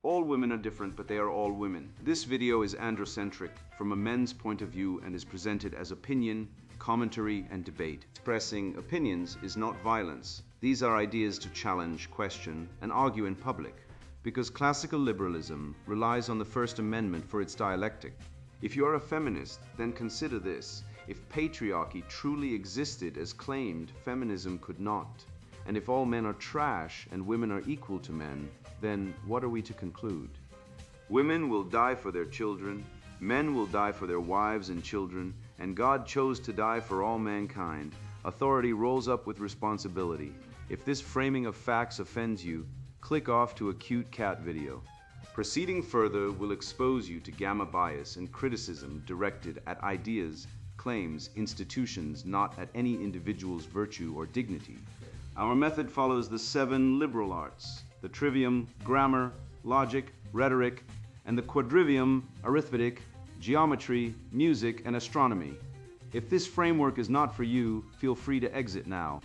All women are different, but they are all women. This video is androcentric from a men's point of view and is presented as opinion, commentary, and debate. Expressing opinions is not violence. These are ideas to challenge, question, and argue in public, because classical liberalism relies on the First Amendment for its dialectic. If you are a feminist, then consider this. If patriarchy truly existed as claimed, feminism could not. And if all men are trash and women are equal to men, then what are we to conclude? Women will die for their children, men will die for their wives and children, and God chose to die for all mankind. Authority rolls up with responsibility. If this framing of facts offends you, click off to a cute cat video. Proceeding further will expose you to gamma bias and criticism directed at ideas, claims, institutions, not at any individual's virtue or dignity. Our method follows the 7 liberal arts, the trivium, grammar, logic, rhetoric, and the quadrivium, arithmetic, geometry, music, and astronomy. If this framework is not for you, feel free to exit now.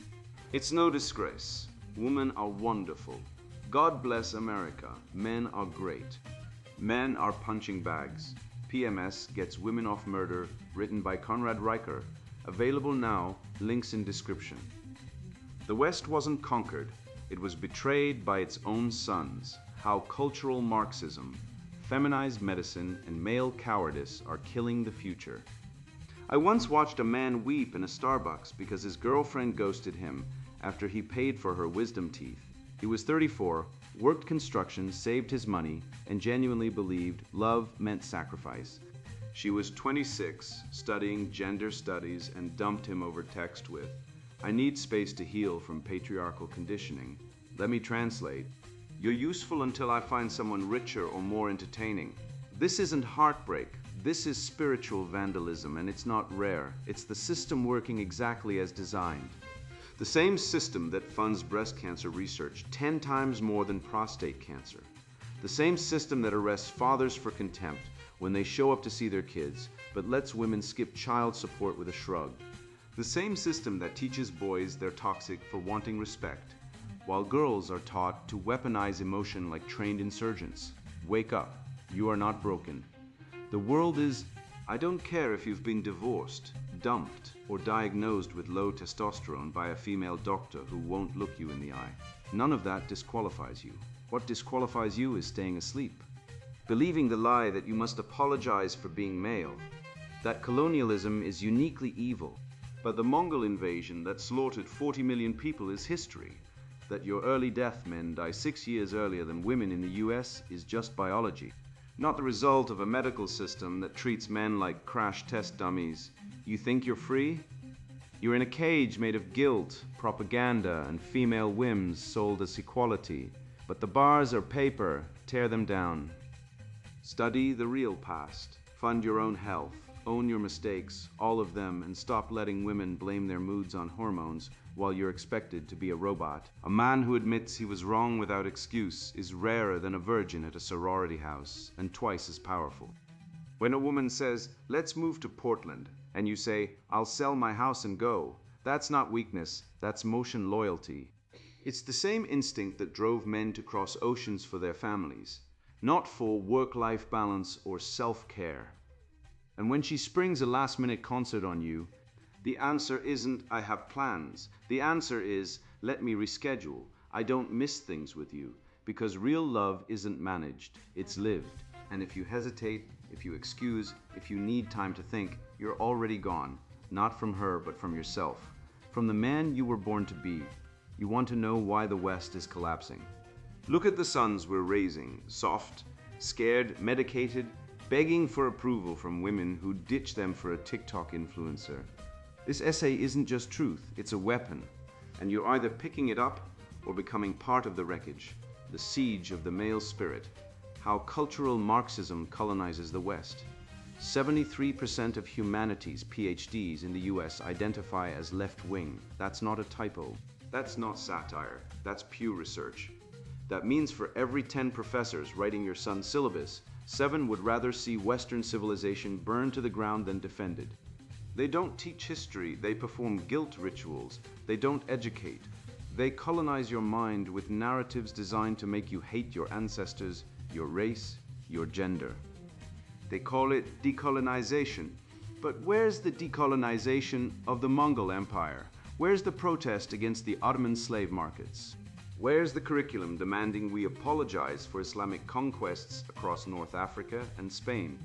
It's no disgrace. Women are wonderful. God bless America. Men are great. Men are punching bags. PMS Gets Women Off Murder, written by Conrad Riker. Available now, links in description. The West wasn't conquered, it was betrayed by its own sons. How cultural Marxism, feminized medicine, and male cowardice are killing the future. I once watched a man weep in a Starbucks because his girlfriend ghosted him after he paid for her wisdom teeth. He was 34, worked construction, saved his money, and genuinely believed love meant sacrifice. She was 26, studying gender studies, and dumped him over text with, "I need space to heal from patriarchal conditioning. Let me translate. You're useful until I find someone richer or more entertaining." This isn't heartbreak. This is spiritual vandalism, and it's not rare. It's the system working exactly as designed. The same system that funds breast cancer research 10 times more than prostate cancer. The same system that arrests fathers for contempt when they show up to see their kids, but lets women skip child support with a shrug. The same system that teaches boys they're toxic for wanting respect, while girls are taught to weaponize emotion like trained insurgents. Wake up. You are not broken. The world is, I don't care if you've been divorced, dumped, or diagnosed with low testosterone by a female doctor who won't look you in the eye. None of that disqualifies you. What disqualifies you is staying asleep. Believing the lie that you must apologize for being male. That colonialism is uniquely evil. But the Mongol invasion that slaughtered 40 million people is history. That your early death men die 6 years earlier than women in the US is just biology. Not the result of a medical system that treats men like crash test dummies. You think you're free? You're in a cage made of guilt, propaganda, and female whims sold as equality. But the bars are paper. Tear them down. Study the real past. Fund your own health. Own your mistakes, all of them, and stop letting women blame their moods on hormones while you're expected to be a robot. A man who admits he was wrong without excuse is rarer than a virgin at a sorority house, and twice as powerful. When a woman says, "Let's move to Portland," and you say, "I'll sell my house and go," that's not weakness, that's motion loyalty. It's the same instinct that drove men to cross oceans for their families, not for work-life balance or self-care. And when she springs a last-minute concert on you, the answer isn't, "I have plans." The answer is, "Let me reschedule. I don't miss things with you." Because real love isn't managed, it's lived. And if you hesitate, if you excuse, if you need time to think, you're already gone. Not from her, but from yourself. From the man you were born to be. You want to know why the West is collapsing. Look at the sons we're raising, soft, scared, medicated, begging for approval from women who ditch them for a TikTok influencer. This essay isn't just truth, it's a weapon, and you're either picking it up or becoming part of the wreckage, the siege of the male spirit, how cultural Marxism colonizes the West. 73% of humanities PhDs in the US identify as left-wing. That's not a typo. That's not satire. That's Pew Research. That means for every 10 professors writing your son's syllabus, 7 would rather see Western civilization burned to the ground than defended. They don't teach history, they perform guilt rituals. They don't educate. They colonize your mind with narratives designed to make you hate your ancestors, your race, your gender. They call it decolonization. But where's the decolonization of the Mongol Empire? Where's the protest against the Ottoman slave markets? Where's the curriculum demanding we apologize for Islamic conquests across North Africa and Spain?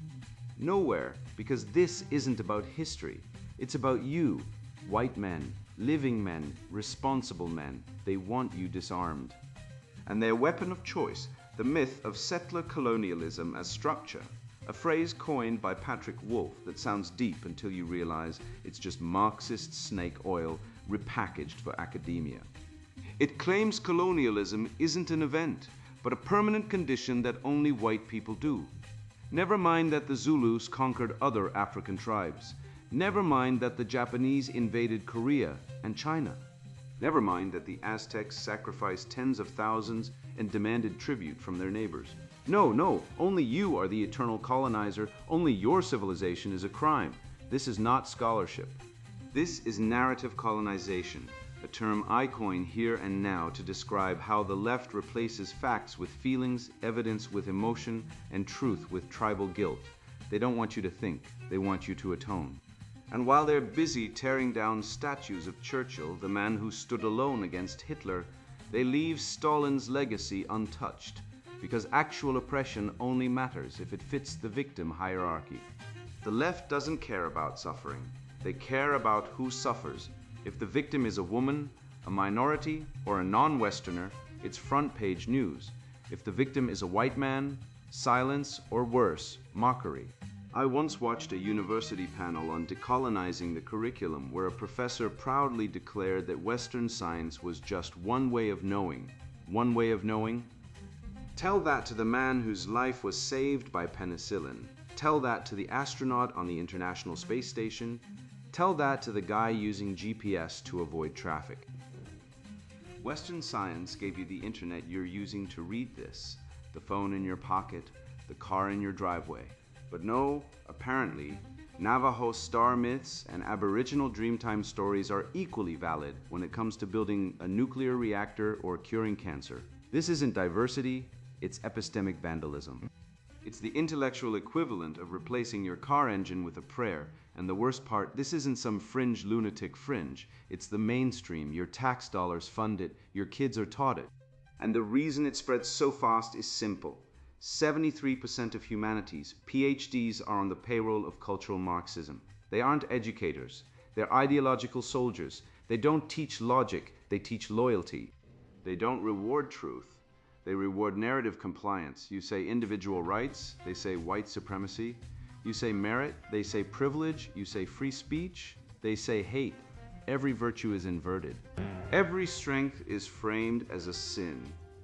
Nowhere, because this isn't about history. It's about you, white men, living men, responsible men. They want you disarmed. And their weapon of choice, the myth of settler colonialism as structure, a phrase coined by Patrick Wolf that sounds deep until you realize it's just Marxist snake oil repackaged for academia. It claims colonialism isn't an event, but a permanent condition that only white people do. Never mind that the Zulus conquered other African tribes. Never mind that the Japanese invaded Korea and China. Never mind that the Aztecs sacrificed tens of thousands and demanded tribute from their neighbors. No, only you are the eternal colonizer. Only your civilization is a crime. This is not scholarship. This is narrative colonization, a term I coin here and now to describe how the left replaces facts with feelings, evidence with emotion, and truth with tribal guilt. They don't want you to think. They want you to atone. And while they're busy tearing down statues of Churchill, the man who stood alone against Hitler, they leave Stalin's legacy untouched, because actual oppression only matters if it fits the victim hierarchy. The left doesn't care about suffering. They care about who suffers. If the victim is a woman, a minority, or a non-Westerner, it's front-page news. If the victim is a white man, silence, or worse, mockery. I once watched a university panel on decolonizing the curriculum where a professor proudly declared that Western science was just one way of knowing. One way of knowing? Tell that to the man whose life was saved by penicillin. Tell that to the astronaut on the International Space Station. Tell that to the guy using GPS to avoid traffic. Western science gave you the internet you're using to read this, the phone in your pocket, the car in your driveway. But no, apparently, Navajo star myths and Aboriginal Dreamtime stories are equally valid when it comes to building a nuclear reactor or curing cancer. This isn't diversity, it's epistemic vandalism. It's the intellectual equivalent of replacing your car engine with a prayer. And the worst part, this isn't some fringe lunatic fringe. It's the mainstream. Your tax dollars fund it. Your kids are taught it. And the reason it spreads so fast is simple. 73% of humanities, PhDs, are on the payroll of cultural Marxism. They aren't educators. They're ideological soldiers. They don't teach logic. They teach loyalty. They don't reward truth. They reward narrative compliance. You say individual rights, they say white supremacy. You say merit, they say privilege. You say free speech, they say hate. Every virtue is inverted. Every strength is framed as a sin,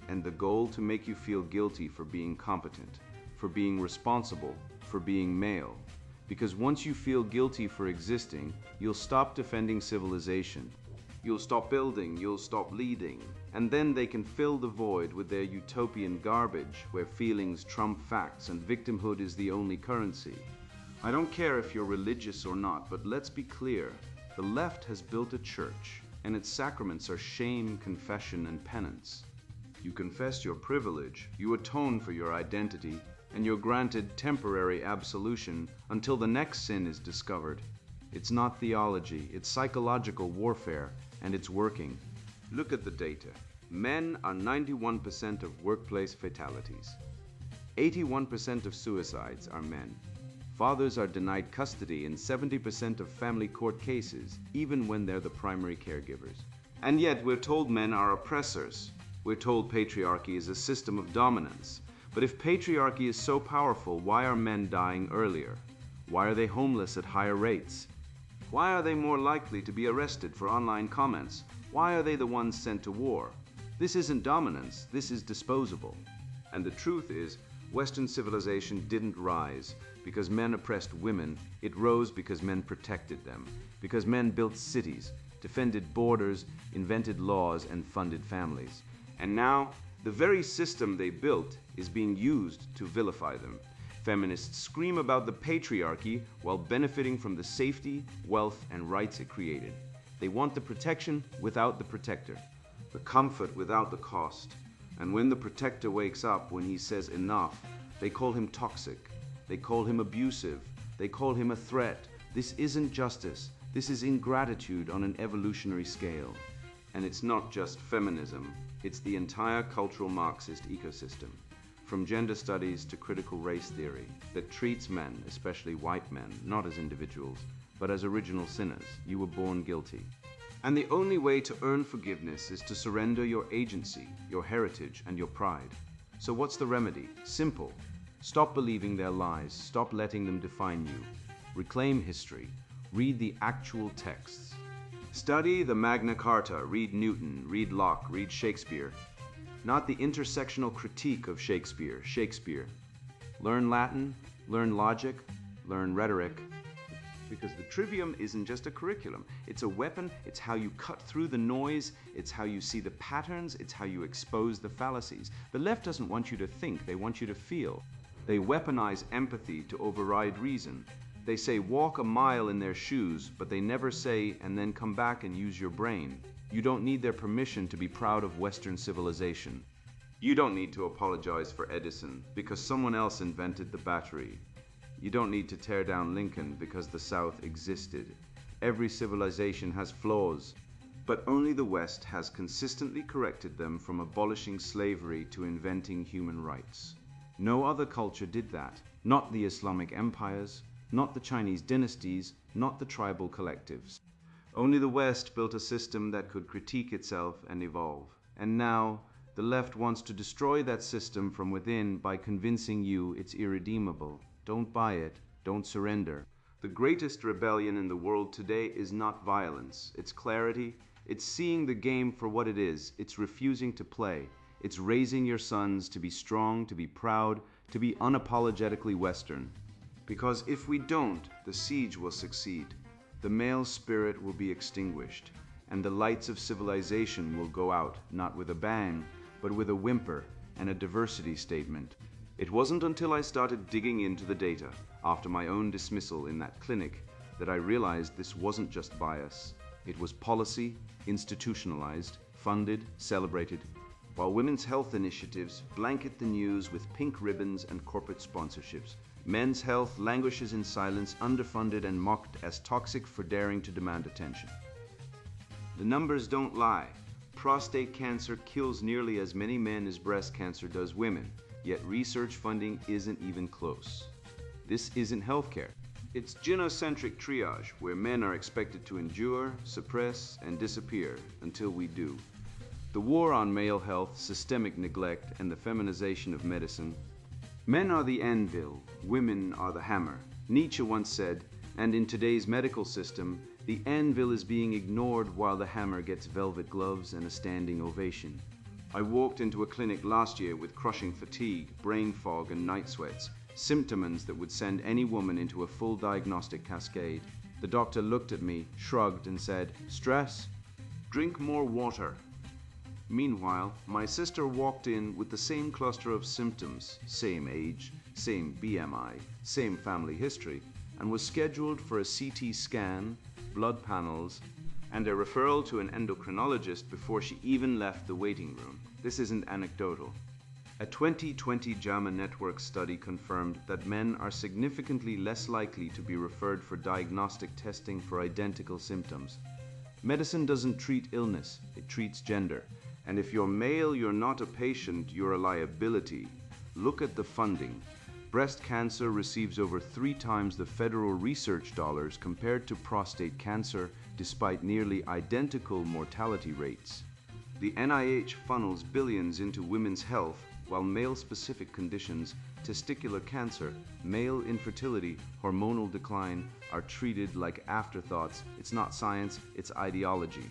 and the goal to make you feel guilty for being competent, for being responsible, for being male. Because once you feel guilty for existing, you'll stop defending civilization. You'll stop building, you'll stop leading, and then they can fill the void with their utopian garbage where feelings trump facts and victimhood is the only currency. I don't care if you're religious or not, but let's be clear. The left has built a church, and its sacraments are shame, confession, and penance. You confess your privilege, you atone for your identity, and you're granted temporary absolution until the next sin is discovered. It's not theology, it's psychological warfare, and it's working. Look at the data. Men are 91% of workplace fatalities. 81% of suicides are men. Fathers are denied custody in 70% of family court cases, even when they're the primary caregivers. And yet we're told men are oppressors. We're told patriarchy is a system of dominance. But if patriarchy is so powerful, why are men dying earlier? Why are they homeless at higher rates? Why are they more likely to be arrested for online comments? Why are they the ones sent to war? This isn't dominance, this is disposable. And the truth is, Western civilization didn't rise because men oppressed women. It rose because men protected them, because men built cities, defended borders, invented laws, and funded families. And now, the very system they built is being used to vilify them. Feminists scream about the patriarchy while benefiting from the safety, wealth, and rights it created. They want the protection without the protector, the comfort without the cost, And when the protector wakes up when he says enough, they call him toxic. They call him abusive. They call him a threat. This isn't justice. This is ingratitude on an evolutionary scale. And it's not just feminism. It's the entire cultural Marxist ecosystem, from gender studies to critical race theory, that treats men, especially white men, not as individuals, but as original sinners. You were born guilty. And the only way to earn forgiveness is to surrender your agency, your heritage, and your pride. So what's the remedy? Simple. Stop believing their lies. Stop letting them define you. Reclaim history. Read the actual texts. Study the Magna Carta. Read Newton. Read Locke. Read Shakespeare. Not the intersectional critique of Shakespeare. Shakespeare. Learn Latin. Learn logic. Learn rhetoric. Because the trivium isn't just a curriculum. It's a weapon. It's how you cut through the noise. It's how you see the patterns. It's how you expose the fallacies. The left doesn't want you to think. They want you to feel. They weaponize empathy to override reason. They say walk a mile in their shoes, but they never say and then come back and use your brain. You don't need their permission to be proud of Western civilization. You don't need to apologize for Edison because someone else invented the battery. You don't need to tear down Lincoln because the South existed. Every civilization has flaws, but only the West has consistently corrected them, from abolishing slavery to inventing human rights. No other culture did that. Not the Islamic empires, not the Chinese dynasties, not the tribal collectives. Only the West built a system that could critique itself and evolve. And now, the left wants to destroy that system from within by convincing you it's irredeemable. Don't buy it. Don't surrender. The greatest rebellion in the world today is not violence. It's clarity. It's seeing the game for what it is. It's refusing to play. It's raising your sons to be strong, to be proud, to be unapologetically Western. Because if we don't, the siege will succeed. The male spirit will be extinguished, and the lights of civilization will go out, not with a bang, but with a whimper and a diversity statement. It wasn't until I started digging into the data, after my own dismissal in that clinic, that I realized this wasn't just bias. It was policy, institutionalized, funded, celebrated, while women's health initiatives blanket the news with pink ribbons and corporate sponsorships. Men's health languishes in silence, underfunded and mocked as toxic for daring to demand attention. The numbers don't lie. Prostate cancer kills nearly as many men as breast cancer does women. Yet research funding isn't even close. This isn't healthcare. It's gynocentric triage, where men are expected to endure, suppress, and disappear until we do. The war on male health, systemic neglect, and the feminization of medicine. Men are the anvil, women are the hammer. Nietzsche once said, and in today's medical system, the anvil is being ignored while the hammer gets velvet gloves and a standing ovation. I walked into a clinic last year with crushing fatigue, brain fog, and night sweats, symptoms that would send any woman into a full diagnostic cascade. The doctor looked at me, shrugged, and said, "Stress? Drink more water." Meanwhile, my sister walked in with the same cluster of symptoms, same age, same BMI, same family history, and was scheduled for a CT scan, blood panels, and a referral to an endocrinologist before she even left the waiting room. This isn't anecdotal. A 2020 JAMA Network study confirmed that men are significantly less likely to be referred for diagnostic testing for identical symptoms. Medicine doesn't treat illness, it treats gender. And if you're male, you're not a patient, you're a liability. Look at the funding. Breast cancer receives over 3 times the federal research dollars compared to prostate cancer, despite nearly identical mortality rates. The NIH funnels billions into women's health, while male-specific conditions, testicular cancer, male infertility, hormonal decline, are treated like afterthoughts. It's not science, it's ideology.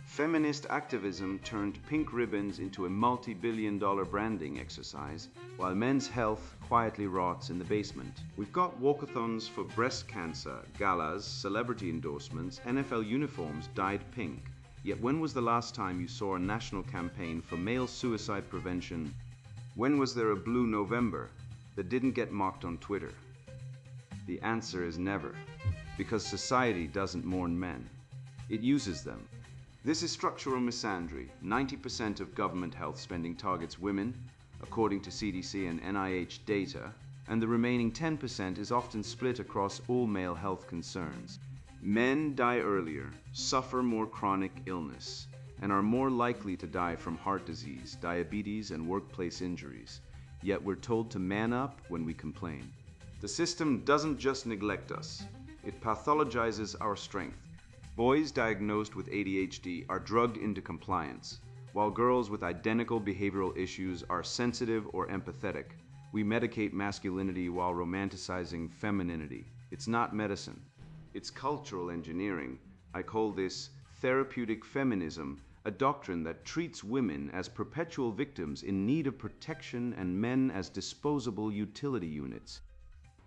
Feminist activism turned pink ribbons into a multi-billion-dollar branding exercise, while men's health quietly rots in the basement. We've got walkathons for breast cancer, galas, celebrity endorsements, NFL uniforms dyed pink. Yet when was the last time you saw a national campaign for male suicide prevention? When was there a Blue November that didn't get mocked on Twitter? The answer is never, because society doesn't mourn men. It uses them. This is structural misandry. 90% of government health spending targets women, according to CDC and NIH data, and the remaining 10% is often split across all male health concerns. Men die earlier, suffer more chronic illness, and are more likely to die from heart disease, diabetes, and workplace injuries. Yet we're told to man up when we complain. The system doesn't just neglect us, it pathologizes our strength. Boys diagnosed with ADHD are drugged into compliance, while girls with identical behavioral issues are sensitive or empathetic. We medicate masculinity while romanticizing femininity. It's not medicine. It's cultural engineering. I call this therapeutic feminism, a doctrine that treats women as perpetual victims in need of protection and men as disposable utility units.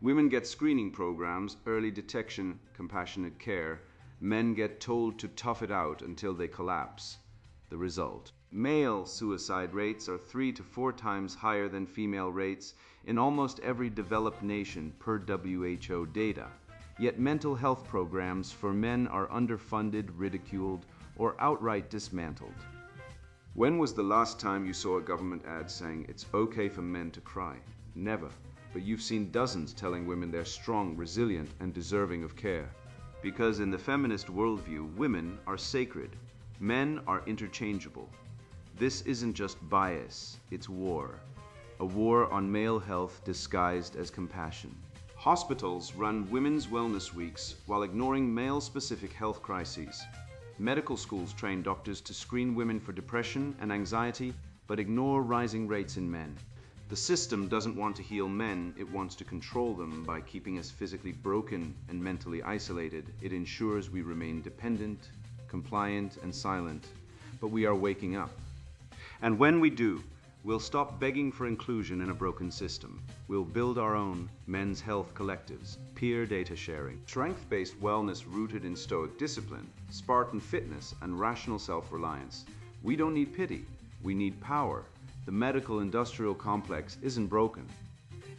Women get screening programs, early detection, compassionate care. Men get told to tough it out until they collapse. The result: male suicide rates are 3 to 4 times higher than female rates in almost every developed nation per WHO data. Yet mental health programs for men are underfunded, ridiculed, or outright dismantled. When was the last time you saw a government ad saying it's okay for men to cry? Never. But you've seen dozens telling women they're strong, resilient, and deserving of care. Because in the feminist worldview, women are sacred. Men are interchangeable. This isn't just bias, it's war. A war on male health disguised as compassion. Hospitals run women's wellness weeks while ignoring male-specific health crises. Medical schools train doctors to screen women for depression and anxiety, but ignore rising rates in men. The system doesn't want to heal men, it wants to control them by keeping us physically broken and mentally isolated. It ensures we remain dependent, compliant, and silent, but we are waking up. And when we do, we'll stop begging for inclusion in a broken system. We'll build our own men's health collectives, peer data sharing, strength-based wellness rooted in stoic discipline, Spartan fitness, and rational self-reliance. We don't need pity, we need power. The medical-industrial complex isn't broken.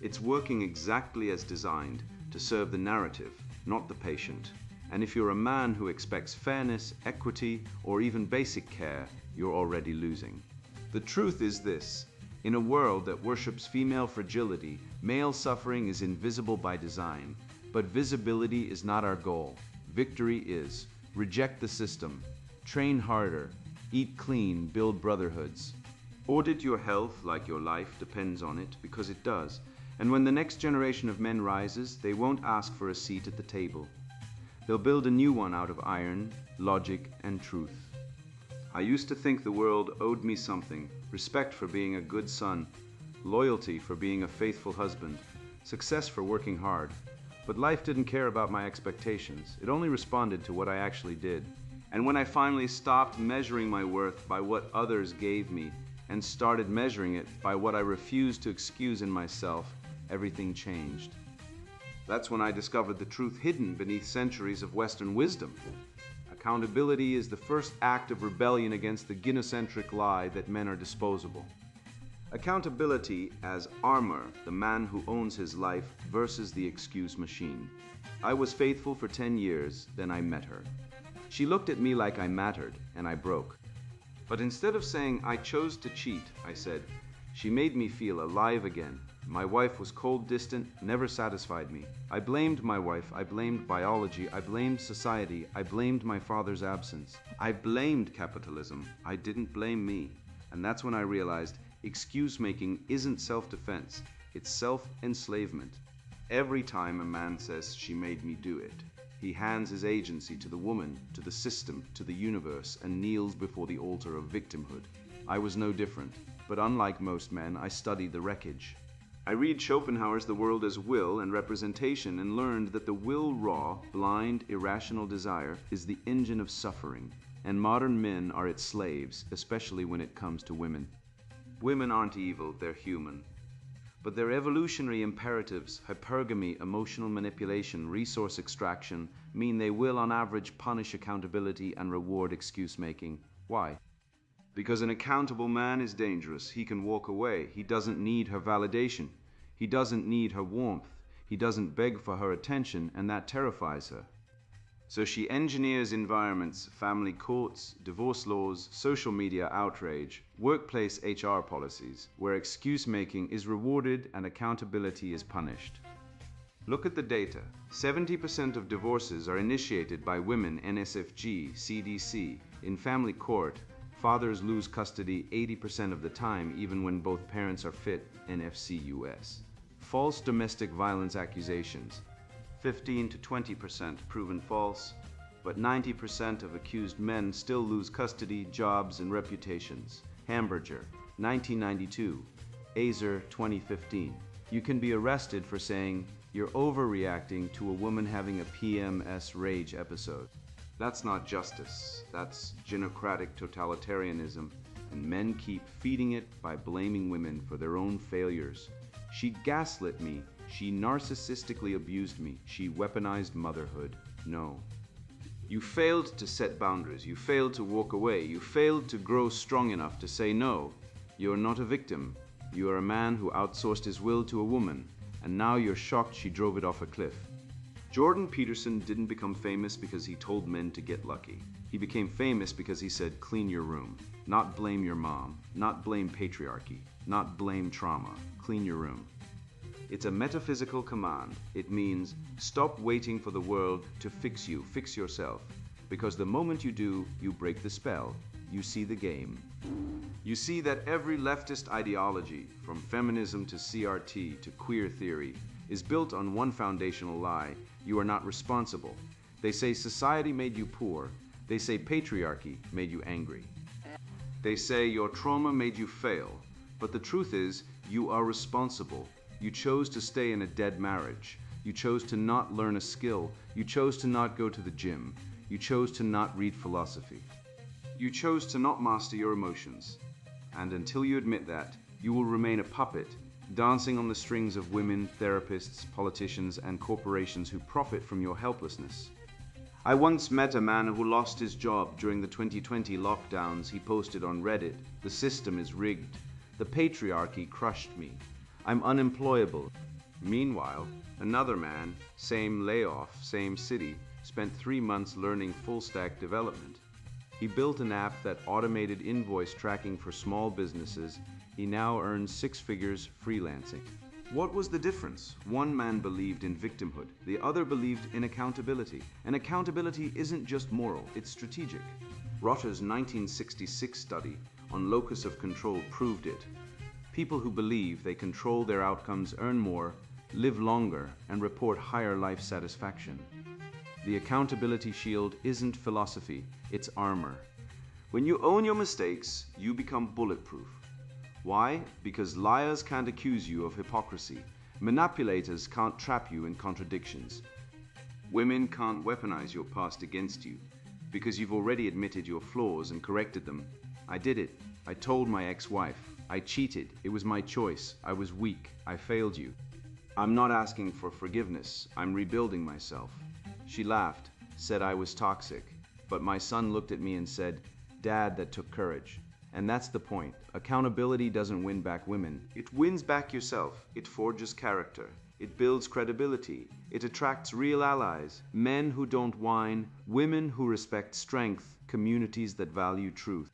It's working exactly as designed to serve the narrative, not the patient. And if you're a man who expects fairness, equity, or even basic care, you're already losing. The truth is this: in a world that worships female fragility, male suffering is invisible by design. But visibility is not our goal. Victory is. Reject the system. Train harder. Eat clean. Build brotherhoods. Audit your health like your life depends on it, because it does. And when the next generation of men rises, they won't ask for a seat at the table. They'll build a new one out of iron, logic, and truth. I used to think the world owed me something: respect for being a good son, loyalty for being a faithful husband, success for working hard. But life didn't care about my expectations. It only responded to what I actually did. And when I finally stopped measuring my worth by what others gave me and started measuring it by what I refused to excuse in myself, everything changed. That's when I discovered the truth hidden beneath centuries of Western wisdom. Accountability is the first act of rebellion against the gynocentric lie that men are disposable. Accountability as armor, the man who owns his life versus the excuse machine. I was faithful for 10 years, then I met her. She looked at me like I mattered, and I broke. But instead of saying I chose to cheat, I said, she made me feel alive again. My wife was cold, distant, never satisfied me. I blamed my wife, I blamed biology, I blamed society, I blamed my father's absence. I blamed capitalism, I didn't blame me. And that's when I realized excuse-making isn't self-defense, it's self-enslavement. Every time a man says she made me do it, he hands his agency to the woman, to the system, to the universe, and kneels before the altar of victimhood. I was no different, but unlike most men, I studied the wreckage. I read Schopenhauer's The World as Will and Representation and learned that the will-raw, blind, irrational desire is the engine of suffering, and modern men are its slaves, especially when it comes to women. Women aren't evil, they're human. But their evolutionary imperatives, hypergamy, emotional manipulation, resource extraction, mean they will on average punish accountability and reward excuse-making. Why? Because an accountable man is dangerous. He can walk away. He doesn't need her validation. He doesn't need her warmth. He doesn't beg for her attention, and that terrifies her. So she engineers environments, family courts, divorce laws, social media outrage, workplace HR policies, where excuse making is rewarded and accountability is punished. Look at the data. 70% of divorces are initiated by women NSFG, CDC. In family court, fathers lose custody 80% of the time, even when both parents are fit, NFC US. False domestic violence accusations. 15 to 20% proven false, but 90% of accused men still lose custody, jobs, and reputations. Hamburger, 1992. Azer, 2015. You can be arrested for saying you're overreacting to a woman having a PMS rage episode. That's not justice. That's genocratic totalitarianism, and men keep feeding it by blaming women for their own failures. She gaslit me. She narcissistically abused me. She weaponized motherhood. No. You failed to set boundaries. You failed to walk away. You failed to grow strong enough to say no. You are not a victim. You are a man who outsourced his will to a woman, and now you're shocked she drove it off a cliff. Jordan Peterson didn't become famous because he told men to get lucky. He became famous because he said, clean your room. Not blame your mom. Not blame patriarchy. Not blame trauma. Clean your room. It's a metaphysical command. It means stop waiting for the world to fix you, fix yourself. Because the moment you do, you break the spell. You see the game. You see that every leftist ideology, from feminism to CRT to queer theory, is built on one foundational lie: you are not responsible. They say society made you poor. They say patriarchy made you angry. They say your trauma made you fail. But the truth is, you are responsible. You chose to stay in a dead marriage. You chose to not learn a skill. You chose to not go to the gym. You chose to not read philosophy. You chose to not master your emotions. And until you admit that, you will remain a puppet, dancing on the strings of women, therapists, politicians, and corporations who profit from your helplessness. I once met a man who lost his job during the 2020 lockdowns. He posted on Reddit, "The system is rigged. The patriarchy crushed me. I'm unemployable." Meanwhile, another man, same layoff, same city, spent 3 months learning full-stack development. He built an app that automated invoice tracking for small businesses. He now earns 6 figures freelancing. What was the difference? One man believed in victimhood. The other believed in accountability. And accountability isn't just moral, it's strategic. Rotter's 1966 study on locus of control proved it. People who believe they control their outcomes earn more, live longer, and report higher life satisfaction. The accountability shield isn't philosophy, it's armor. When you own your mistakes, you become bulletproof. Why? Because liars can't accuse you of hypocrisy. Manipulators can't trap you in contradictions. Women can't weaponize your past against you, because you've already admitted your flaws and corrected them. I did it. I told my ex-wife. I cheated. It was my choice. I was weak. I failed you. I'm not asking for forgiveness. I'm rebuilding myself. She laughed, said I was toxic. But my son looked at me and said, "Dad, that took courage." And that's the point. Accountability doesn't win back women. It wins back yourself. It forges character. It builds credibility. It attracts real allies. Men who don't whine. Women who respect strength. Communities that value truth.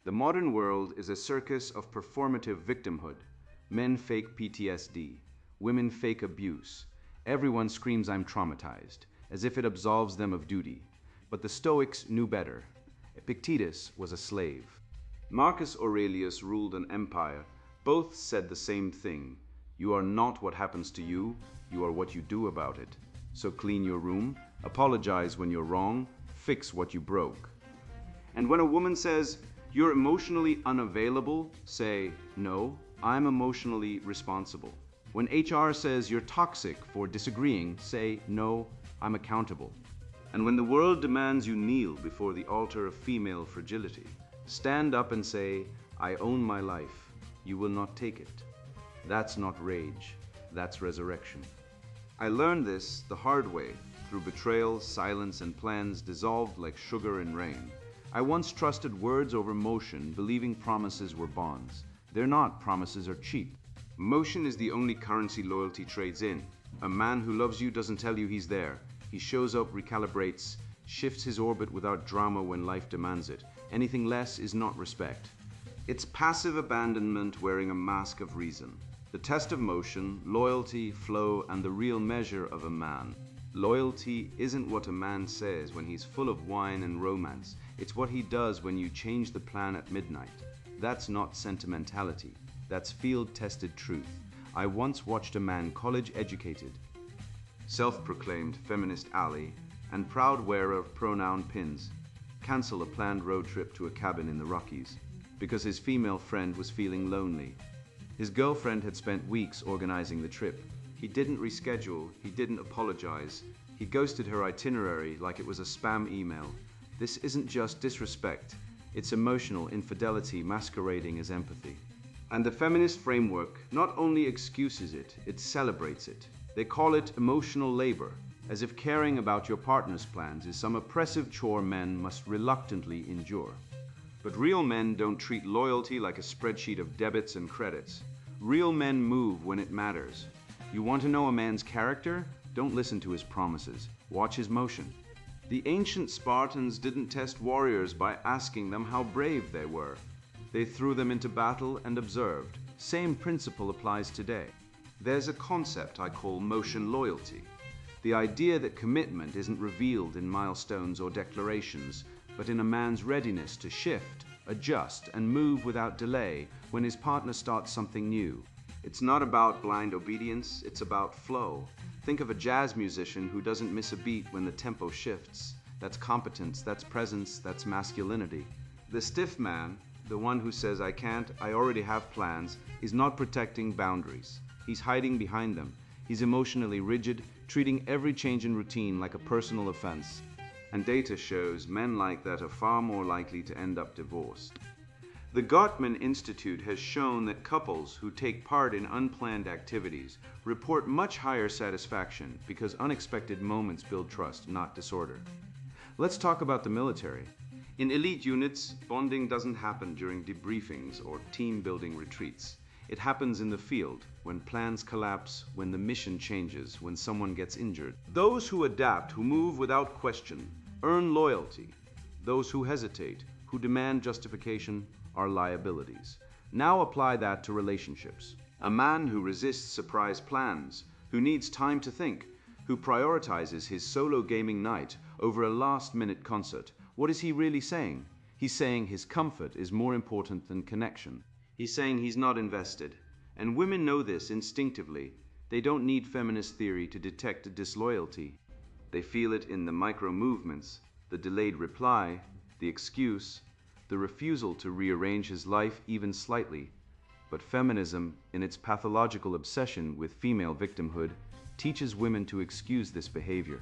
The modern world is a circus of performative victimhood. Men fake PTSD. Women fake abuse. Everyone screams "I'm traumatized," as if it absolves them of duty. But the Stoics knew better. Epictetus was a slave. Marcus Aurelius ruled an empire. Both said the same thing: you are not what happens to you, you are what you do about it. So clean your room, apologize when you're wrong, fix what you broke. And when a woman says, "You're emotionally unavailable," say, "No, I'm emotionally responsible." When HR says you're toxic for disagreeing, say, "No, I'm accountable." And when the world demands you kneel before the altar of female fragility, stand up and say, "I own my life. You will not take it." That's not rage. That's resurrection. I learned this the hard way, through betrayal, silence, and plans dissolved like sugar in rain. I once trusted words over motion, believing promises were bonds. They're not. Promises are cheap. Motion is the only currency loyalty trades in. A man who loves you doesn't tell you he's there. He shows up, recalibrates, shifts his orbit without drama when life demands it. Anything less is not respect. It's passive abandonment wearing a mask of reason. The test of motion, loyalty, flow, and the real measure of a man. Loyalty isn't what a man says when he's full of wine and romance. It's what he does when you change the plan at midnight. That's not sentimentality. That's field-tested truth. I once watched a man college-educated, self-proclaimed feminist ally, and proud wearer of pronoun pins, cancel a planned road trip to a cabin in the Rockies because his female friend was feeling lonely. His girlfriend had spent weeks organizing the trip. He didn't reschedule, he didn't apologize. He ghosted her itinerary like it was a spam email. This isn't just disrespect, it's emotional infidelity masquerading as empathy. And the feminist framework not only excuses it, it celebrates it. They call it emotional labor, as if caring about your partner's plans is some oppressive chore men must reluctantly endure. But real men don't treat loyalty like a spreadsheet of debits and credits. Real men move when it matters. You want to know a man's character? Don't listen to his promises. Watch his motion. The ancient Spartans didn't test warriors by asking them how brave they were. They threw them into battle and observed. Same principle applies today. There's a concept I call motion loyalty. The idea that commitment isn't revealed in milestones or declarations, but in a man's readiness to shift, adjust, and move without delay when his partner starts something new. It's not about blind obedience, it's about flow. Think of a jazz musician who doesn't miss a beat when the tempo shifts. That's competence, that's presence, that's masculinity. The stiff man, the one who says, I can't, I already have plans, is not protecting boundaries. He's hiding behind them. He's emotionally rigid, treating every change in routine like a personal offense. And data shows men like that are far more likely to end up divorced. The Gottman Institute has shown that couples who take part in unplanned activities report much higher satisfaction because unexpected moments build trust, not disorder. Let's talk about the military. In elite units, bonding doesn't happen during debriefings or team-building retreats. It happens in the field, when plans collapse, when the mission changes, when someone gets injured. Those who adapt, who move without question, earn loyalty. Those who hesitate, who demand justification, are liabilities. Now apply that to relationships. A man who resists surprise plans, who needs time to think, who prioritizes his solo gaming night over a last-minute concert, what is he really saying? He's saying his comfort is more important than connection. He's saying he's not invested. And women know this instinctively. They don't need feminist theory to detect disloyalty. They feel it in the micro movements, the delayed reply, the excuse, the refusal to rearrange his life even slightly. But feminism, in its pathological obsession with female victimhood, teaches women to excuse this behavior.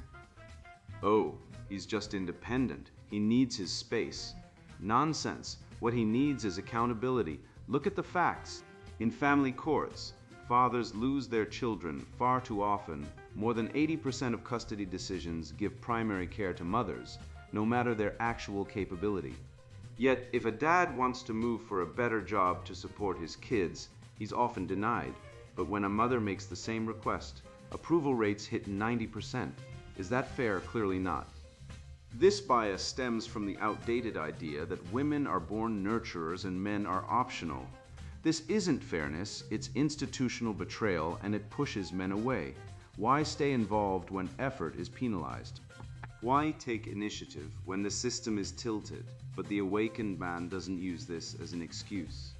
Oh, he's just independent. He needs his space. Nonsense. What he needs is accountability. Look at the facts. In family courts, fathers lose their children far too often. More than 80% of custody decisions give primary care to mothers, no matter their actual capability. Yet, if a dad wants to move for a better job to support his kids, he's often denied. But when a mother makes the same request, approval rates hit 90%. Is that fair? Clearly not. This bias stems from the outdated idea that women are born nurturers and men are optional. This isn't fairness, it's institutional betrayal, and it pushes men away. Why stay involved when effort is penalized? Why take initiative when the system is tilted, but the awakened man doesn't use this as an excuse?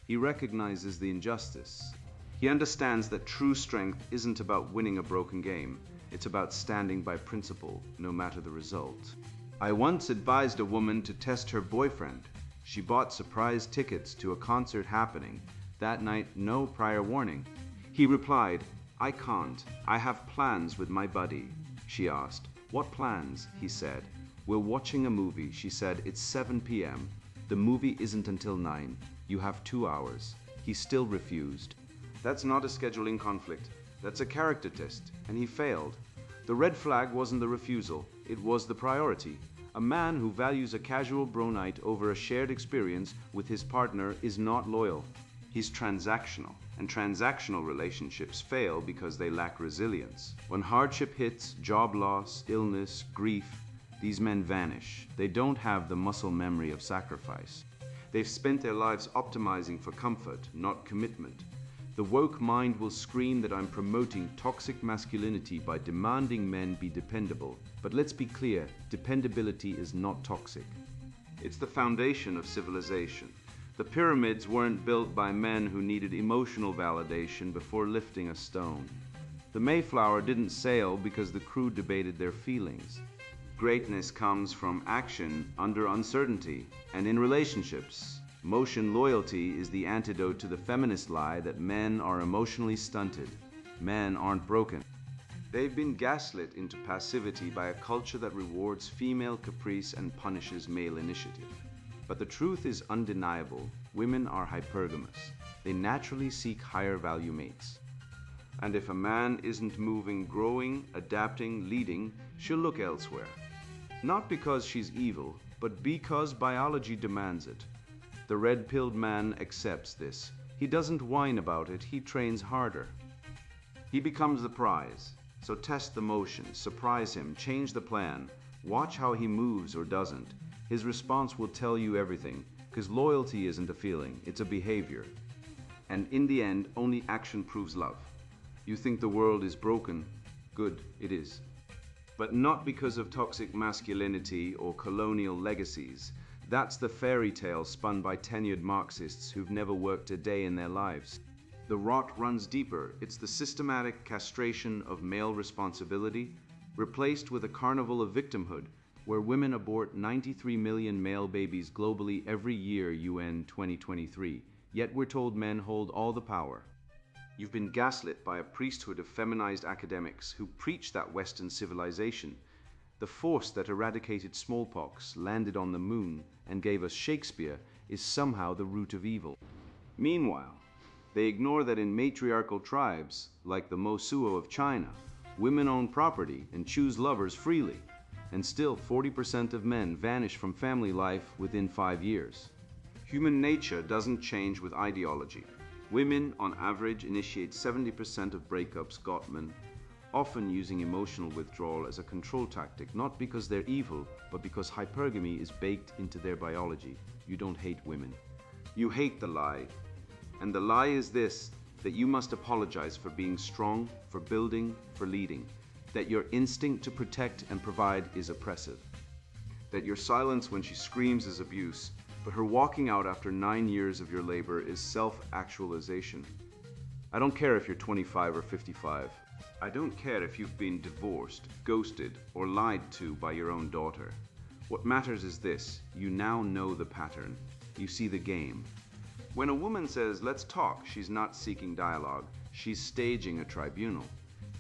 He recognizes the injustice. He understands that true strength isn't about winning a broken game. It's about standing by principle, no matter the result. I once advised a woman to test her boyfriend. She bought surprise tickets to a concert happening. That night, no prior warning. He replied, I can't. I have plans with my buddy. She asked, what plans? He said. We're watching a movie. She said, it's 7 p.m. The movie isn't until 9. You have 2 hours. He still refused. That's not a scheduling conflict. That's a character test, and he failed. The red flag wasn't the refusal, it was the priority. A man who values a casual bro night over a shared experience with his partner is not loyal. He's transactional, and transactional relationships fail because they lack resilience. When hardship hits, job loss, illness, grief, these men vanish. They don't have the muscle memory of sacrifice. They've spent their lives optimizing for comfort, not commitment. The woke mind will scream that I'm promoting toxic masculinity by demanding men be dependable. But let's be clear, dependability is not toxic. It's the foundation of civilization. The pyramids weren't built by men who needed emotional validation before lifting a stone. The Mayflower didn't sail because the crew debated their feelings. Greatness comes from action under uncertainty, and in relationships, emotion loyalty is the antidote to the feminist lie that men are emotionally stunted. Men aren't broken. They've been gaslit into passivity by a culture that rewards female caprice and punishes male initiative. But the truth is undeniable. Women are hypergamous. They naturally seek higher value mates. And if a man isn't moving, growing, adapting, leading, she'll look elsewhere. Not because she's evil, but because biology demands it. The red-pilled man accepts this. He doesn't whine about it, he trains harder. He becomes the prize. So test the motion, surprise him, change the plan. Watch how he moves or doesn't. His response will tell you everything, because loyalty isn't a feeling, it's a behavior. And in the end, only action proves love. You think the world is broken? Good, it is. But not because of toxic masculinity or colonial legacies. That's the fairy tale spun by tenured Marxists who've never worked a day in their lives. The rot runs deeper. It's the systematic castration of male responsibility, replaced with a carnival of victimhood, where women abort 93 million male babies globally every year, UN 2023. Yet we're told men hold all the power. You've been gaslit by a priesthood of feminized academics who preach that Western civilization, the force that eradicated smallpox, landed on the moon, and gave us Shakespeare, is somehow the root of evil. Meanwhile, they ignore that in matriarchal tribes, like the Mosuo of China, women own property and choose lovers freely, and still 40% of men vanish from family life within 5 years. Human nature doesn't change with ideology. Women, on average, initiate 70% of breakups, Gottman, often using emotional withdrawal as a control tactic, not because they're evil, but because hypergamy is baked into their biology. You don't hate women. You hate the lie. And the lie is this, that you must apologize for being strong, for building, for leading, that your instinct to protect and provide is oppressive, that your silence when she screams is abuse, but her walking out after 9 years of your labor is self-actualization. I don't care if you're 25 or 55. I don't care if you've been divorced, ghosted, or lied to by your own daughter. What matters is this, you now know the pattern. You see the game. When a woman says, let's talk, she's not seeking dialogue, she's staging a tribunal.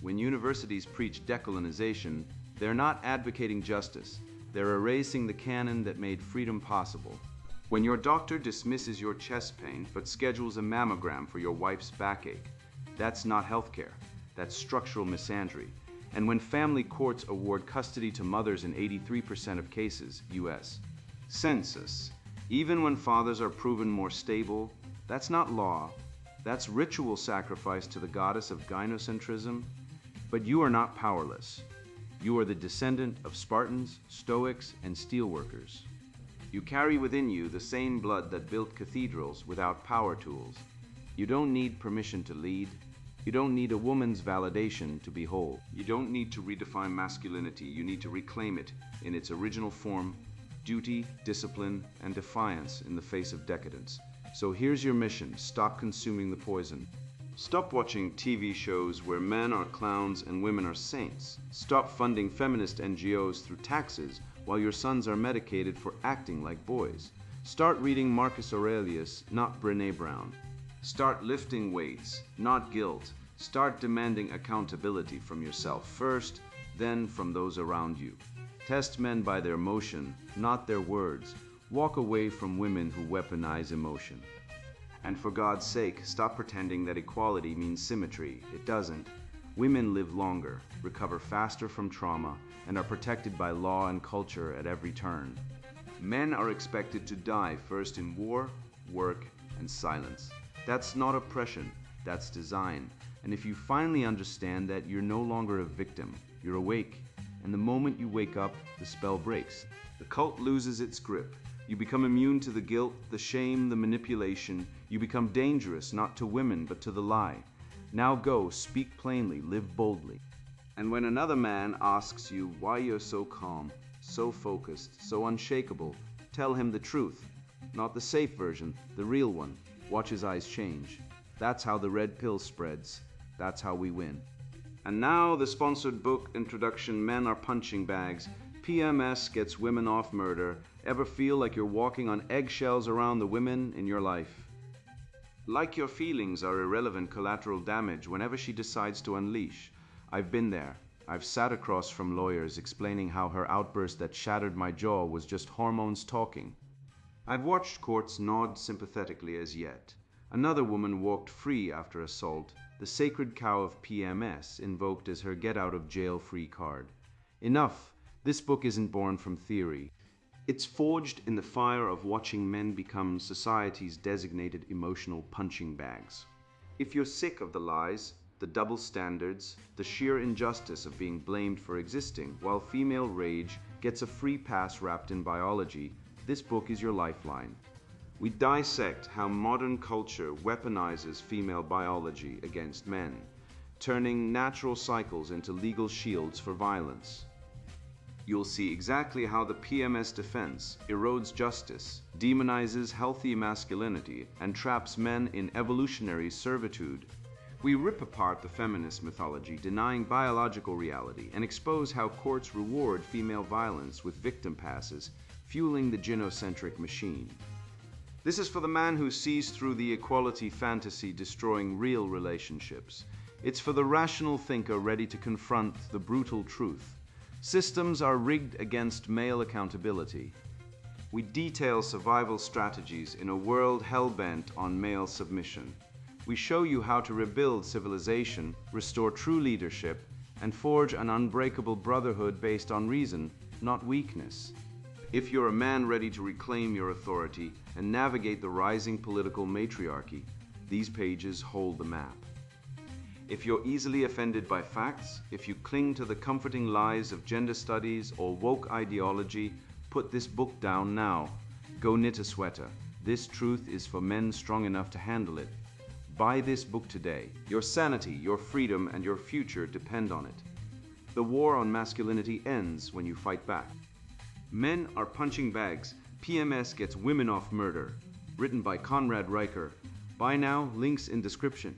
When universities preach decolonization, they're not advocating justice. They're erasing the canon that made freedom possible. When your doctor dismisses your chest pain but schedules a mammogram for your wife's backache, that's not healthcare. That's structural misandry. And when family courts award custody to mothers in 83% of cases, US. Census. Even when fathers are proven more stable, that's not law. That's ritual sacrifice to the goddess of gynocentrism. But you are not powerless. You are the descendant of Spartans, Stoics, and steelworkers. You carry within you the same blood that built cathedrals without power tools. You don't need permission to lead. You don't need a woman's validation to be whole. You don't need to redefine masculinity. You need to reclaim it in its original form, duty, discipline, and defiance in the face of decadence. So here's your mission. Stop consuming the poison. Stop watching TV shows where men are clowns and women are saints. Stop funding feminist NGOs through taxes while your sons are medicated for acting like boys. Start reading Marcus Aurelius, not Brené Brown. Start lifting weights, not guilt. Start demanding accountability from yourself first, then from those around you. Test men by their motion, not their words. Walk away from women who weaponize emotion. And for God's sake, stop pretending that equality means symmetry. It doesn't. Women live longer, recover faster from trauma, and are protected by law and culture at every turn. Men are expected to die first in war, work, and silence. That's not oppression, that's design. And if you finally understand that, you're no longer a victim, you're awake. and the moment you wake up, the spell breaks. The cult loses its grip. You become immune to the guilt, the shame, the manipulation. You become dangerous not to women but to the lie. Now go, speak plainly, live boldly. And when another man asks you why you're so calm, so focused, so unshakable, tell him the truth. Not the safe version, the real one. Watch his eyes change. That's how the red pill spreads. That's how we win. And now the sponsored book introduction, Men Are Punching Bags. PMS Gets Women Off Murder. Ever feel like you're walking on eggshells around the women in your life? Like your feelings are irrelevant collateral damage whenever she decides to unleash. I've been there. I've sat across from lawyers explaining how her outburst that shattered my jaw was just hormones talking. I've watched courts nod sympathetically as yet. Another woman walked free after assault, the sacred cow of PMS invoked as her get-out-of-jail-free card. Enough! This book isn't born from theory. It's forged in the fire of watching men become society's designated emotional punching bags. If you're sick of the lies, the double standards, the sheer injustice of being blamed for existing, while female rage gets a free pass wrapped in biology, this book is your lifeline. We dissect how modern culture weaponizes female biology against men, turning natural cycles into legal shields for violence. You'll see exactly how the PMS defense erodes justice, demonizes healthy masculinity, and traps men in evolutionary servitude. We rip apart the feminist mythology, denying biological reality, and expose how courts reward female violence with victim passes, fueling the gynocentric machine. This is for the man who sees through the equality fantasy destroying real relationships. It's for the rational thinker ready to confront the brutal truth. Systems are rigged against male accountability. We detail survival strategies in a world hell-bent on male submission. We show you how to rebuild civilization, restore true leadership, and forge an unbreakable brotherhood based on reason, not weakness. If you're a man ready to reclaim your authority and navigate the rising political matriarchy, these pages hold the map. If you're easily offended by facts, if you cling to the comforting lies of gender studies or woke ideology, put this book down now. Go knit a sweater. This truth is for men strong enough to handle it. Buy this book today. Your sanity, your freedom, and your future depend on it. The war on masculinity ends when you fight back. Men Are Punching Bags. PMS Gets Women Off Murder. Written by Conrad Riker. Buy now, links in description.